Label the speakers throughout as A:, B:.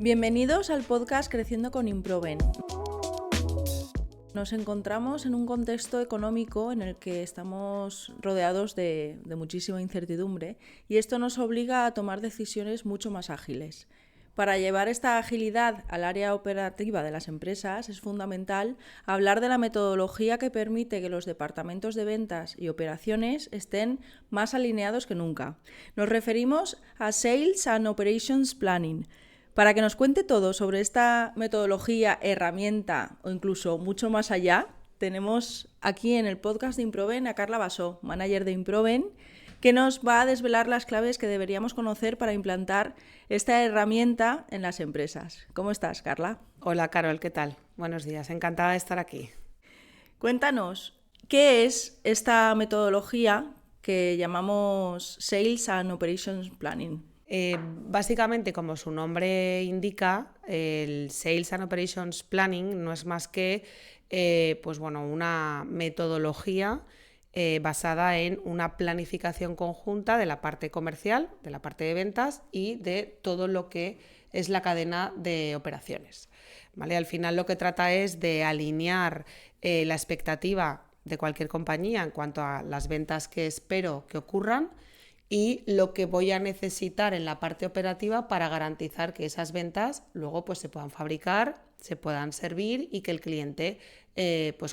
A: Bienvenidos al podcast Creciendo con Improven. Nos encontramos en un contexto económico en el que estamos rodeados de muchísima incertidumbre y esto nos obliga a tomar decisiones mucho más ágiles. Para llevar esta agilidad al área operativa de las empresas es fundamental hablar de la metodología que permite que los departamentos de ventas y operaciones estén más alineados que nunca. Nos referimos a Sales and Operations Planning. Para que nos cuente todo sobre esta metodología, herramienta o incluso mucho más allá, tenemos aquí en el podcast de Improven a Carla Basó, manager de Improven, que nos va a desvelar las claves que deberíamos conocer para implantar esta herramienta en las empresas. ¿Cómo estás, Carla?
B: Hola, Carol, ¿qué tal? Buenos días, encantada de estar aquí.
A: Cuéntanos, ¿qué es esta metodología que llamamos Sales and Operations Planning?
B: Básicamente, como su nombre indica, el Sales and Operations Planning no es más que una metodología basada en una planificación conjunta de la parte comercial, de la parte de ventas y de todo lo que es la cadena de operaciones. ¿Vale? Al final lo que trata es de alinear la expectativa de cualquier compañía en cuanto a las ventas que espero que ocurran y lo que voy a necesitar en la parte operativa para garantizar que esas ventas luego pues, se puedan fabricar, se puedan servir y que el cliente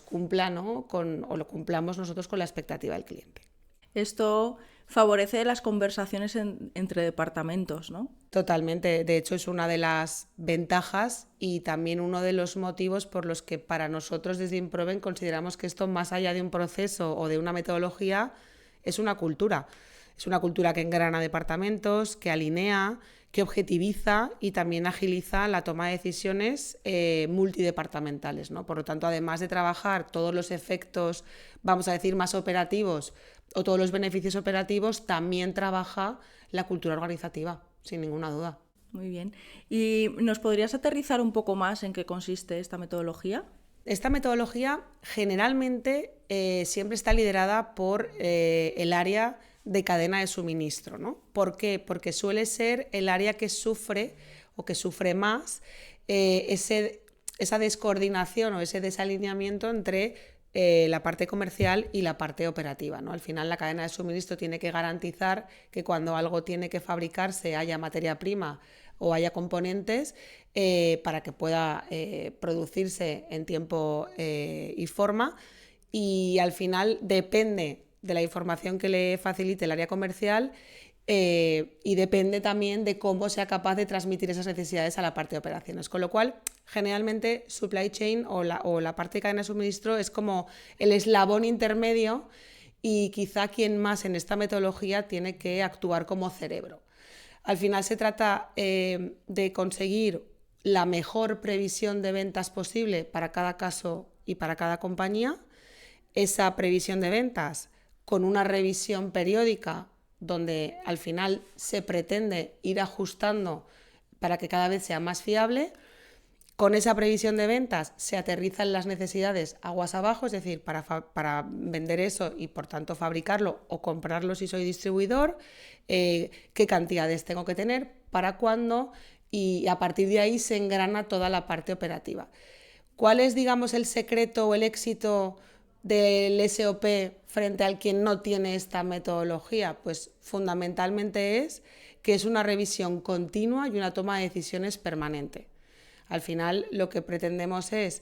B: cumpla, ¿no? o lo cumplamos nosotros con la expectativa del cliente.
A: Esto favorece las conversaciones entre departamentos, ¿no?
B: Totalmente. De hecho, es una de las ventajas y también uno de los motivos por los que para nosotros desde Improven consideramos que esto, más allá de un proceso o de una metodología, es una cultura. Es una cultura que engrana departamentos, que alinea, que objetiviza y también agiliza la toma de decisiones multidepartamentales, ¿no? Por lo tanto, además de trabajar todos los efectos, vamos a decir, más operativos o todos los beneficios operativos, también trabaja la cultura organizativa, sin ninguna duda.
A: Muy bien. ¿Y nos podrías aterrizar un poco más en qué consiste esta metodología?
B: Esta metodología generalmente siempre está liderada por el área de cadena de suministro, ¿no? ¿Por qué? Porque suele ser el área que sufre o que sufre más esa descoordinación o ese desalineamiento entre la parte comercial y la parte operativa, ¿no? Al final la cadena de suministro tiene que garantizar que cuando algo tiene que fabricarse haya materia prima o haya componentes para que pueda producirse en tiempo y forma, y al final depende de la información que le facilite el área comercial y depende también de cómo sea capaz de transmitir esas necesidades a la parte de operaciones. Con lo cual, generalmente, supply chain o la parte de cadena de suministro es como el eslabón intermedio y quizá quien más en esta metodología tiene que actuar como cerebro. Al final se trata de conseguir la mejor previsión de ventas posible para cada caso y para cada compañía. Esa previsión de ventas con una revisión periódica donde al final se pretende ir ajustando para que cada vez sea más fiable. Con esa previsión de ventas se aterrizan las necesidades aguas abajo, es decir, para vender eso y por tanto fabricarlo o comprarlo si soy distribuidor, qué cantidades tengo que tener, para cuándo, y a partir de ahí se engrana toda la parte operativa. ¿Cuál es, digamos, el secreto o el éxito del SOP frente al quien no tiene esta metodología? Pues fundamentalmente es que es una revisión continua y una toma de decisiones permanente. Al final lo que pretendemos es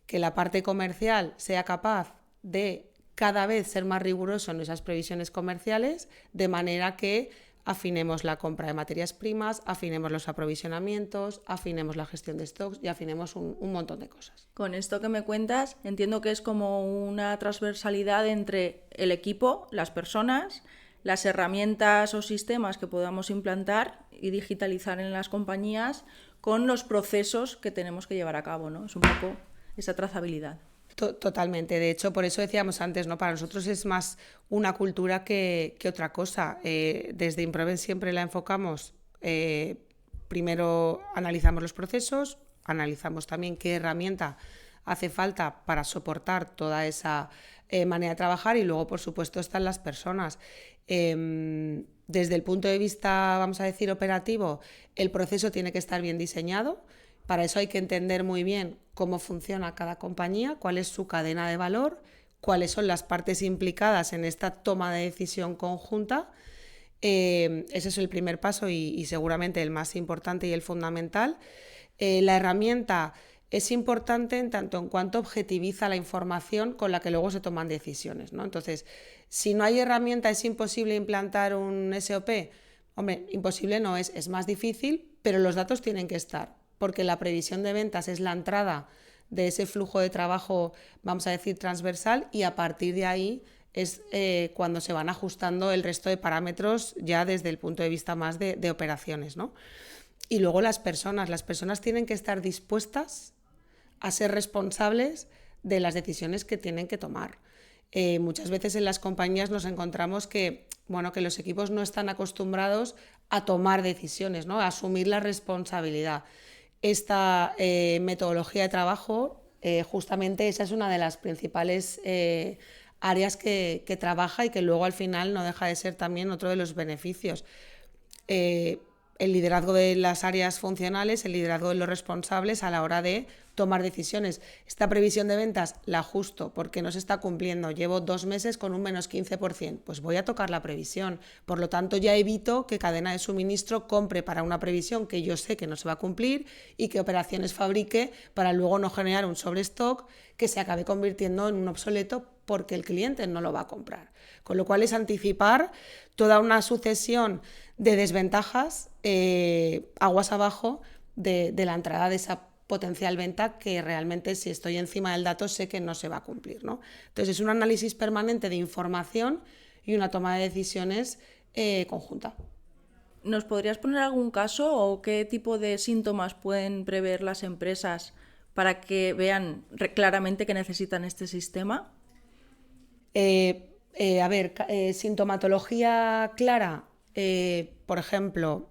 B: que la parte comercial sea capaz de cada vez ser más riguroso en esas previsiones comerciales, de manera que afinemos la compra de materias primas, afinemos los aprovisionamientos, afinemos la gestión de stocks y afinemos un montón de cosas.
A: Con esto que me cuentas, entiendo que es como una transversalidad entre el equipo, las personas, las herramientas o sistemas que podamos implantar y digitalizar en las compañías con los procesos que tenemos que llevar a cabo, ¿no? Es un poco esa trazabilidad.
B: Totalmente. De hecho, por eso decíamos antes, ¿no? Para nosotros es más una cultura que otra cosa. Desde Improven siempre la enfocamos. Primero analizamos los procesos, analizamos también qué herramienta hace falta para soportar toda esa manera de trabajar y luego, por supuesto, están las personas. desde el punto de vista, vamos a decir, operativo, el proceso tiene que estar bien diseñado. Para eso hay que entender muy bien cómo funciona cada compañía, cuál es su cadena de valor, cuáles son las partes implicadas en esta toma de decisión conjunta. Ese es el primer paso y seguramente el más importante y el fundamental. La herramienta es importante en tanto en cuanto objetiviza la información con la que luego se toman decisiones, ¿no? Entonces, si no hay herramienta, ¿es imposible implantar un SOP? Hombre, imposible no es más difícil, pero los datos tienen que estar, porque la previsión de ventas es la entrada de ese flujo de trabajo, vamos a decir, transversal, y a partir de ahí es cuando se van ajustando el resto de parámetros ya desde el punto de vista más de operaciones, ¿no? Y luego las personas tienen que estar dispuestas a ser responsables de las decisiones que tienen que tomar. Muchas veces en las compañías nos encontramos que los equipos no están acostumbrados a tomar decisiones, ¿no? A asumir la responsabilidad. Esta metodología de trabajo, justamente esa es una de las principales áreas que trabaja y que luego al final no deja de ser también otro de los beneficios. El liderazgo de las áreas funcionales, el liderazgo de los responsables a la hora de tomar decisiones. Esta previsión de ventas la ajusto porque no se está cumpliendo. Llevo 2 meses con un menos 15%. Pues voy a tocar la previsión. Por lo tanto, ya evito que cadena de suministro compre para una previsión que yo sé que no se va a cumplir y que operaciones fabrique para luego no generar un sobrestock que se acabe convirtiendo en un obsoleto porque el cliente no lo va a comprar. Con lo cual es anticipar toda una sucesión de desventajas aguas abajo de la entrada de esa potencial venta que realmente, si estoy encima del dato, sé que no se va a cumplir, ¿no? Entonces es un análisis permanente de información y una toma de decisiones conjunta.
A: ¿Nos podrías poner algún caso o qué tipo de síntomas pueden prever las empresas para que vean claramente que necesitan este sistema?
B: Sintomatología clara. Por ejemplo,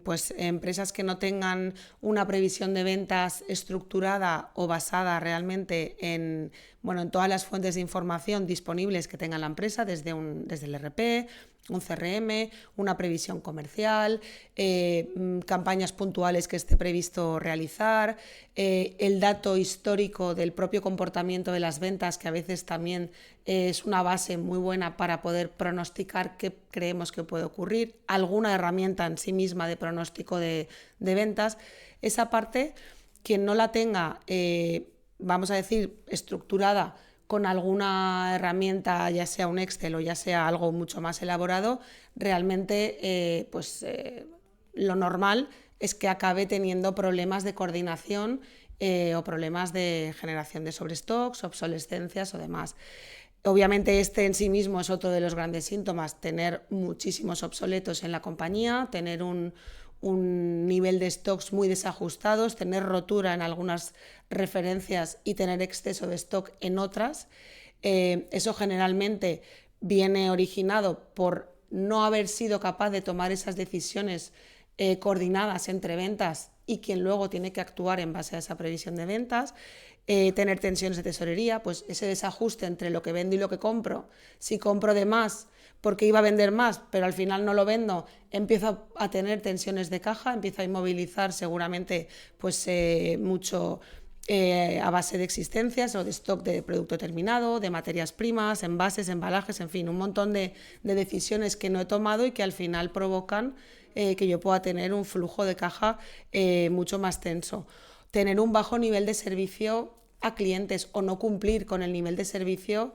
B: pues empresas que no tengan una previsión de ventas estructurada o basada realmente en todas las fuentes de información disponibles que tenga la empresa, desde el ERP, un CRM, una previsión comercial, campañas puntuales que esté previsto realizar, el dato histórico del propio comportamiento de las ventas, que a veces también es una base muy buena para poder pronosticar qué creemos que puede ocurrir, alguna herramienta en sí misma de pronóstico de ventas. Esa parte, quien no la tenga, vamos a decir, estructurada con alguna herramienta, ya sea un Excel o ya sea algo mucho más elaborado, realmente lo normal es que acabe teniendo problemas de coordinación o problemas de generación de sobrestocks, obsolescencias o demás. Obviamente este en sí mismo es otro de los grandes síntomas, tener muchísimos obsoletos en la compañía, tener un nivel de stocks muy desajustados, tener rotura en algunas referencias y tener exceso de stock en otras. Eso generalmente viene originado por no haber sido capaz de tomar esas decisiones coordinadas entre ventas y quien luego tiene que actuar en base a esa previsión de ventas. Tener tensiones de tesorería, pues ese desajuste entre lo que vendo y lo que compro. Si compro de más porque iba a vender más, pero al final no lo vendo, empiezo a tener tensiones de caja, empiezo a inmovilizar seguramente mucho a base de existencias o de stock de producto terminado, de materias primas, envases, embalajes, en fin, un montón de decisiones que no he tomado y que al final provocan que yo pueda tener un flujo de caja mucho más tenso. Tener un bajo nivel de servicio a clientes o no cumplir con el nivel de servicio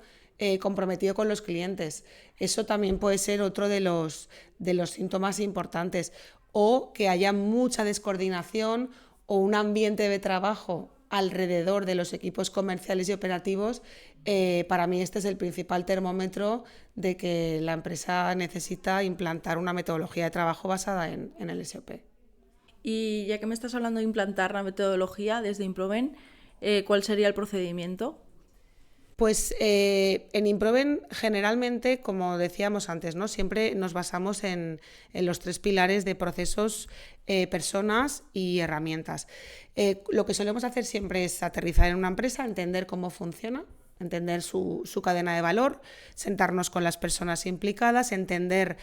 B: comprometido con los clientes. Eso también puede ser otro de los síntomas importantes. O que haya mucha descoordinación o un ambiente de trabajo alrededor de los equipos comerciales y operativos. Para mí este es el principal termómetro de que la empresa necesita implantar una metodología de trabajo basada en el SOP.
A: Y ya que me estás hablando de implantar la metodología desde Improven, ¿cuál sería el procedimiento?
B: Pues en Improven generalmente, como decíamos antes, ¿no? Siempre nos basamos en los 3 pilares de procesos, personas y herramientas. Lo que solemos hacer siempre es aterrizar en una empresa, entender cómo funciona, entender su cadena de valor, sentarnos con las personas implicadas, entender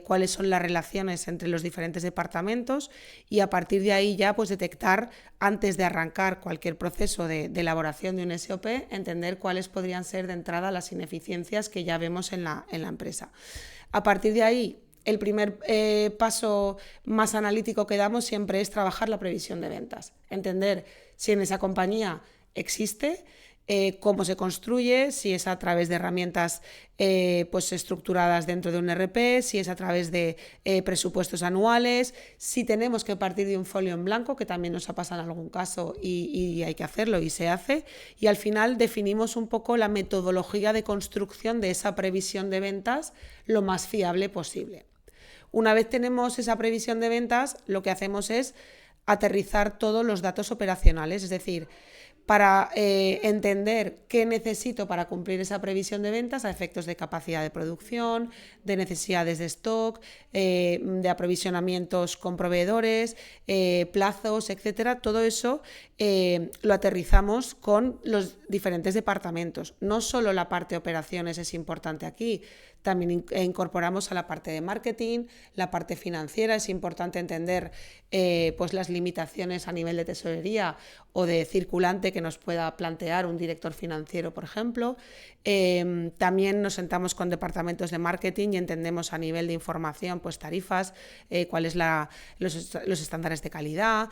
B: cuáles son las relaciones entre los diferentes departamentos y a partir de ahí ya pues detectar, antes de arrancar cualquier proceso de elaboración de un SOP, entender cuáles podrían ser de entrada las ineficiencias que ya vemos en la empresa. A partir de ahí, el primer paso más analítico que damos siempre es trabajar la previsión de ventas, entender si en esa compañía existe, cómo se construye, si es a través de herramientas pues estructuradas dentro de un ERP, si es a través de presupuestos anuales, si tenemos que partir de un folio en blanco, que también nos ha pasado en algún caso y hay que hacerlo y se hace, y al final definimos un poco la metodología de construcción de esa previsión de ventas lo más fiable posible. Una vez tenemos esa previsión de ventas, lo que hacemos es aterrizar todos los datos operacionales, es decir, para entender qué necesito para cumplir esa previsión de ventas a efectos de capacidad de producción, de necesidades de stock, de aprovisionamientos con proveedores, plazos, etcétera. Todo eso lo aterrizamos con los diferentes departamentos. No solo la parte de operaciones es importante aquí, también incorporamos a la parte de marketing, la parte financiera. Es importante entender pues las limitaciones a nivel de tesorería o de circulante que nos pueda plantear un director financiero, por ejemplo. También nos sentamos con departamentos de marketing y entendemos a nivel de información pues tarifas, cuáles los estándares de calidad,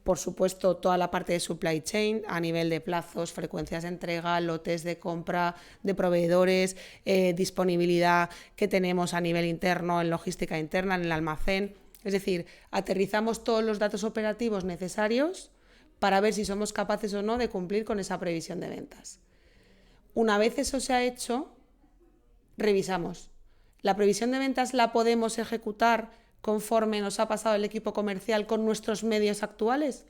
B: por supuesto, toda la parte de supply chain a nivel de plazos, frecuencias de entrega, lotes de compra de proveedores, disponibilidad que tenemos a nivel interno, en logística interna, en el almacén. Es decir, aterrizamos todos los datos operativos necesarios para ver si somos capaces o no de cumplir con esa previsión de ventas. Una vez eso se ha hecho, revisamos. ¿La previsión de ventas la podemos ejecutar conforme nos ha pasado el equipo comercial con nuestros medios actuales?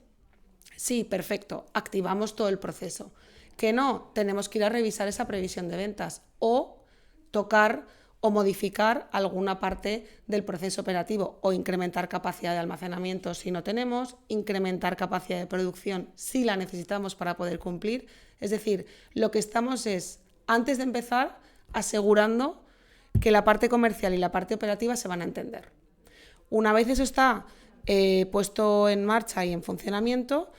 B: Sí, perfecto, activamos todo el proceso. Que no, tenemos que ir a revisar esa previsión de ventas o tocar o modificar alguna parte del proceso operativo o incrementar capacidad de almacenamiento si no tenemos, incrementar capacidad de producción si la necesitamos para poder cumplir. Es decir, lo que estamos es, antes de empezar, asegurando que la parte comercial y la parte operativa se van a entender. Una vez eso está puesto en marcha y en funcionamiento,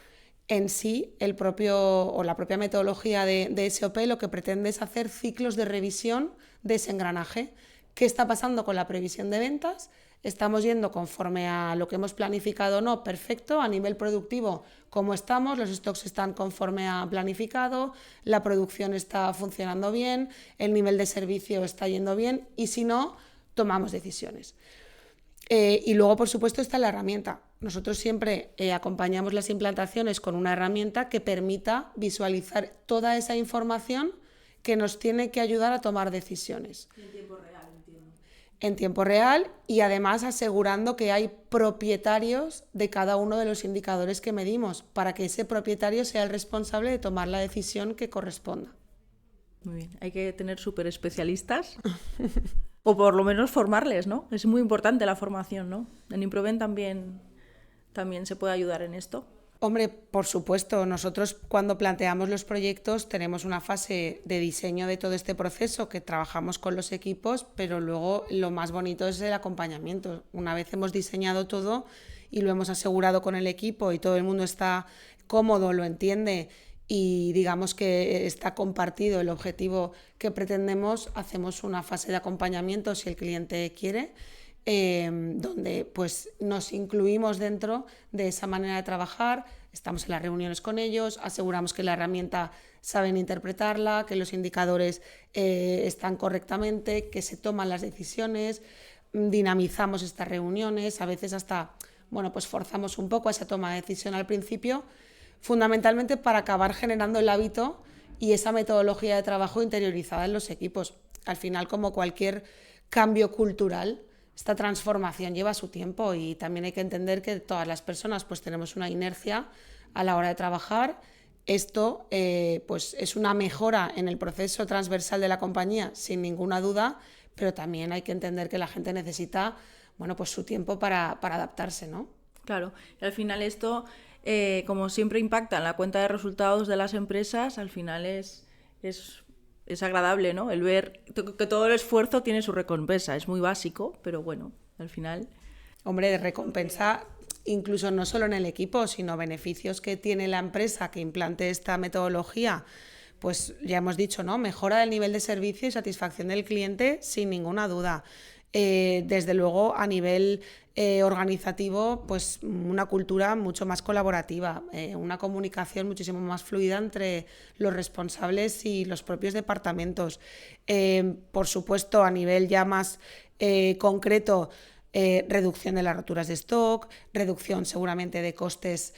B: en sí la propia metodología de SOP lo que pretende es hacer ciclos de revisión de ese engranaje. ¿Qué está pasando con la previsión de ventas? ¿Estamos yendo conforme a lo que hemos planificado o no? Perfecto. A nivel productivo, ¿cómo estamos? Los stocks están conforme a planificado, la producción está funcionando bien, el nivel de servicio está yendo bien y si no, tomamos decisiones. Y luego, por supuesto, está la herramienta. Nosotros siempre acompañamos las implantaciones con una herramienta que permita visualizar toda esa información que nos tiene que ayudar a tomar decisiones.
A: En tiempo real, entiendo.
B: En tiempo real y además asegurando que hay propietarios de cada uno de los indicadores que medimos para que ese propietario sea el responsable de tomar la decisión que corresponda.
A: Muy bien, hay que tener súper especialistas. O por lo menos formarles, ¿no? Es muy importante la formación, ¿no? En Improven también se puede ayudar en esto.
B: Hombre, por supuesto, nosotros cuando planteamos los proyectos tenemos una fase de diseño de todo este proceso que trabajamos con los equipos, pero luego lo más bonito es el acompañamiento. Una vez hemos diseñado todo y lo hemos asegurado con el equipo y todo el mundo está cómodo, lo entiende y digamos que está compartido el objetivo que pretendemos, hacemos una fase de acompañamiento si el cliente quiere, donde pues nos incluimos dentro de esa manera de trabajar, estamos en las reuniones con ellos, aseguramos que la herramienta saben interpretarla, que los indicadores están correctamente, que se toman las decisiones, dinamizamos estas reuniones, a veces hasta pues forzamos un poco esa toma de decisión al principio, fundamentalmente para acabar generando el hábito y esa metodología de trabajo interiorizada en los equipos. Al final, como cualquier cambio cultural, esta transformación lleva su tiempo y también hay que entender que todas las personas pues tenemos una inercia a la hora de trabajar. Esto pues es una mejora en el proceso transversal de la compañía, sin ninguna duda, pero también hay que entender que la gente necesita pues su tiempo para adaptarse, ¿no?
A: Claro, y al final esto, como siempre impacta en la cuenta de resultados de las empresas, al final es es agradable, ¿no? El ver que todo el esfuerzo tiene su recompensa. Es muy básico, pero bueno, al final...
B: Hombre, de recompensa, incluso no solo en el equipo, sino beneficios que tiene la empresa que implante esta metodología. Pues ya hemos dicho, ¿no? Mejora del nivel de servicio y satisfacción del cliente sin ninguna duda. Desde luego, a nivel organizativo, pues una cultura mucho más colaborativa, una comunicación muchísimo más fluida entre los responsables y los propios departamentos. Por supuesto, a nivel ya más concreto, reducción de las roturas de stock, reducción seguramente de costes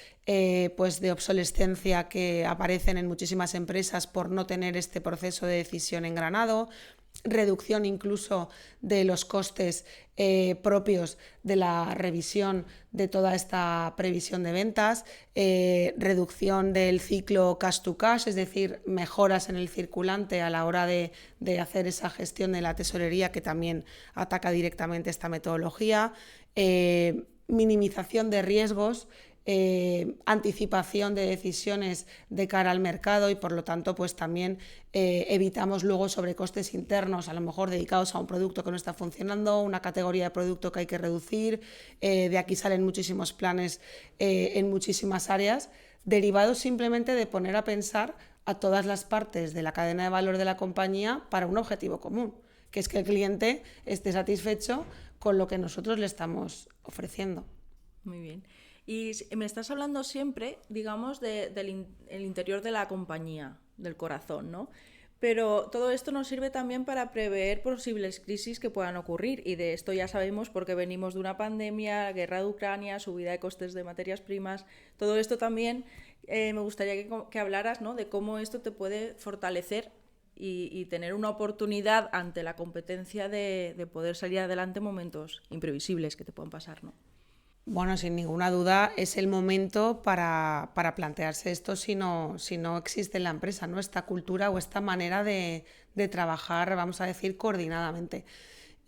B: pues de obsolescencia que aparecen en muchísimas empresas por no tener este proceso de decisión engranado, reducción incluso de los costes propios de la revisión de toda esta previsión de ventas, reducción del ciclo cash to cash, es decir, mejoras en el circulante a la hora de hacer esa gestión de la tesorería que también ataca directamente esta metodología, minimización de riesgos, anticipación de decisiones de cara al mercado y por lo tanto pues también evitamos luego sobrecostes internos a lo mejor dedicados a un producto que no está funcionando, una categoría de producto que hay que reducir, de aquí salen muchísimos planes en muchísimas áreas derivados simplemente de poner a pensar a todas las partes de la cadena de valor de la compañía para un objetivo común, que es que el cliente esté satisfecho con lo que nosotros le estamos ofreciendo.
A: Muy bien. Y me estás hablando siempre, digamos, del interior de la compañía, del corazón, ¿no? Pero todo esto nos sirve también para prever posibles crisis que puedan ocurrir. Y de esto ya sabemos porque venimos de una pandemia, guerra de Ucrania, subida de costes de materias primas. Todo esto también me gustaría que hablaras, ¿no? De cómo esto te puede fortalecer y tener una oportunidad ante la competencia de poder salir adelante en momentos imprevisibles que te puedan pasar, ¿no?
B: Bueno, sin ninguna duda es el momento para plantearse esto si no existe en la empresa, ¿no? Esta cultura o esta manera de trabajar, vamos a decir, coordinadamente.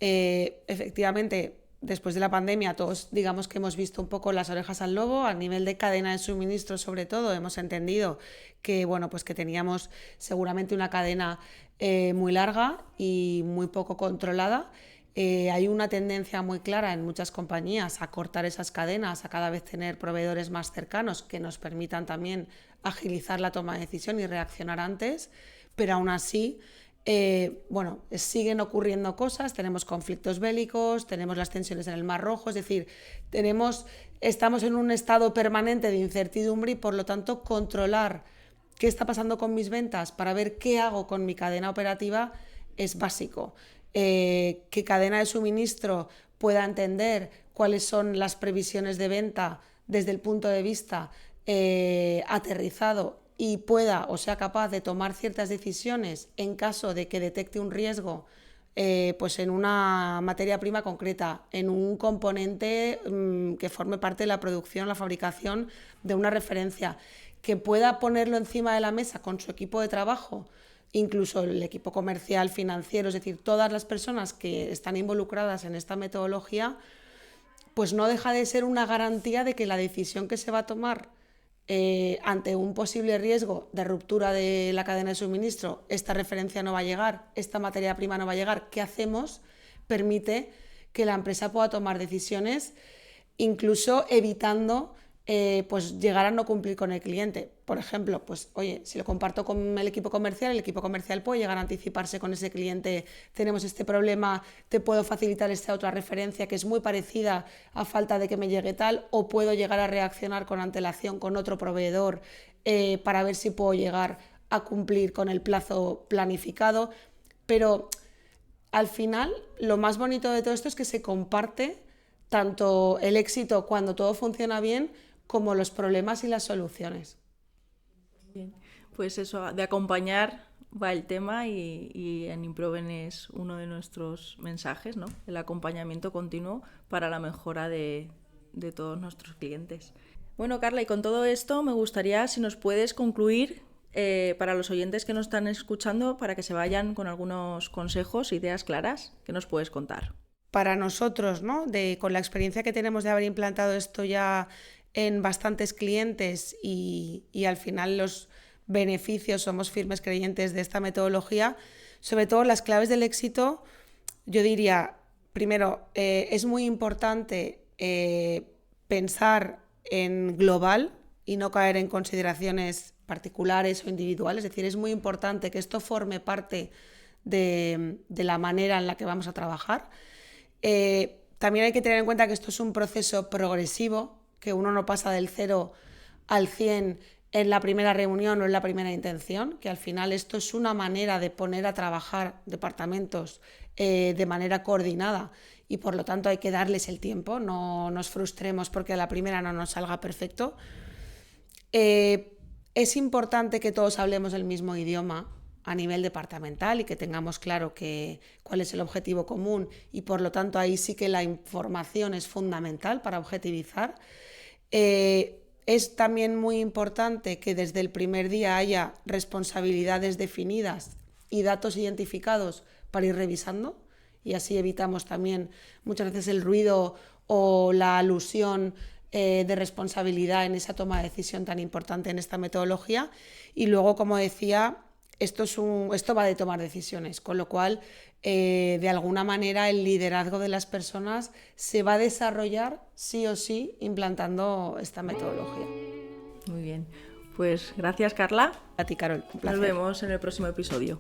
B: Efectivamente, después de la pandemia todos digamos que hemos visto un poco las orejas al lobo, a nivel de cadena de suministro sobre todo, hemos entendido que, bueno, pues que teníamos seguramente una cadena muy larga y muy poco controlada. Hay una tendencia muy clara en muchas compañías a cortar esas cadenas, a cada vez tener proveedores más cercanos que nos permitan también agilizar la toma de decisión y reaccionar antes, pero aún así, bueno, siguen ocurriendo cosas, tenemos conflictos bélicos, tenemos las tensiones en el Mar Rojo, es decir, estamos en un estado permanente de incertidumbre y por lo tanto controlar qué está pasando con mis ventas para ver qué hago con mi cadena operativa es básico. Que cadena de suministro pueda entender cuáles son las previsiones de venta desde el punto de vista aterrizado y pueda o sea capaz de tomar ciertas decisiones en caso de que detecte un riesgo pues en una materia prima concreta, en un componente que forme parte de la producción, la fabricación de una referencia, que pueda ponerlo encima de la mesa con su equipo de trabajo, incluso el equipo comercial, financiero, es decir, todas las personas que están involucradas en esta metodología, pues no deja de ser una garantía de que la decisión que se va a tomar ante un posible riesgo de ruptura de la cadena de suministro, esta referencia no va a llegar, esta materia prima no va a llegar, ¿qué hacemos? Permite que la empresa pueda tomar decisiones incluso evitando pues llegar a no cumplir con el cliente. Por ejemplo, pues oye, si lo comparto con el equipo comercial puede llegar a anticiparse con ese cliente, tenemos este problema, te puedo facilitar esta otra referencia que es muy parecida a falta de que me llegue tal, o puedo llegar a reaccionar con antelación con otro proveedor para ver si puedo llegar a cumplir con el plazo planificado. Pero al final, lo más bonito de todo esto es que se comparte tanto el éxito cuando todo funciona bien, como los problemas y las soluciones.
A: Bien. Pues eso, de acompañar va el tema y en Improven es uno de nuestros mensajes, ¿no? El acompañamiento continuo para la mejora de todos nuestros clientes. Bueno, Carla, y con todo esto me gustaría si nos puedes concluir para los oyentes que nos están escuchando, para que se vayan con algunos consejos, ideas claras, ¿qué nos puedes contar?
B: Para nosotros, ¿no? Con la experiencia que tenemos de haber implantado esto ya en bastantes clientes y al final los beneficios, somos firmes creyentes de esta metodología. Sobre todo las claves del éxito, yo diría, primero, es muy importante pensar en global y no caer en consideraciones particulares o individuales. Es decir, es muy importante que esto forme parte de la manera en la que vamos a trabajar. También hay que tener en cuenta que esto es un proceso progresivo, que uno no pasa del 0 al 100 en la primera reunión o en la primera intención, que al final esto es una manera de poner a trabajar departamentos de manera coordinada y por lo tanto hay que darles el tiempo, no nos frustremos porque a la primera no nos salga perfecto. Es importante que todos hablemos el mismo idioma a nivel departamental y que tengamos claro cuál es el objetivo común y por lo tanto ahí sí que la información es fundamental para objetivizar. Es también muy importante que desde el primer día haya responsabilidades definidas y datos identificados para ir revisando y así evitamos también muchas veces el ruido o la alusión de responsabilidad en esa toma de decisión tan importante en esta metodología. Y luego, como decía, esto va de tomar decisiones, con lo cual de alguna manera el liderazgo de las personas se va a desarrollar sí o sí implantando esta metodología.
A: Muy bien, pues gracias Carla.
B: A ti, Carol, un placer.
A: Nos vemos en el próximo episodio.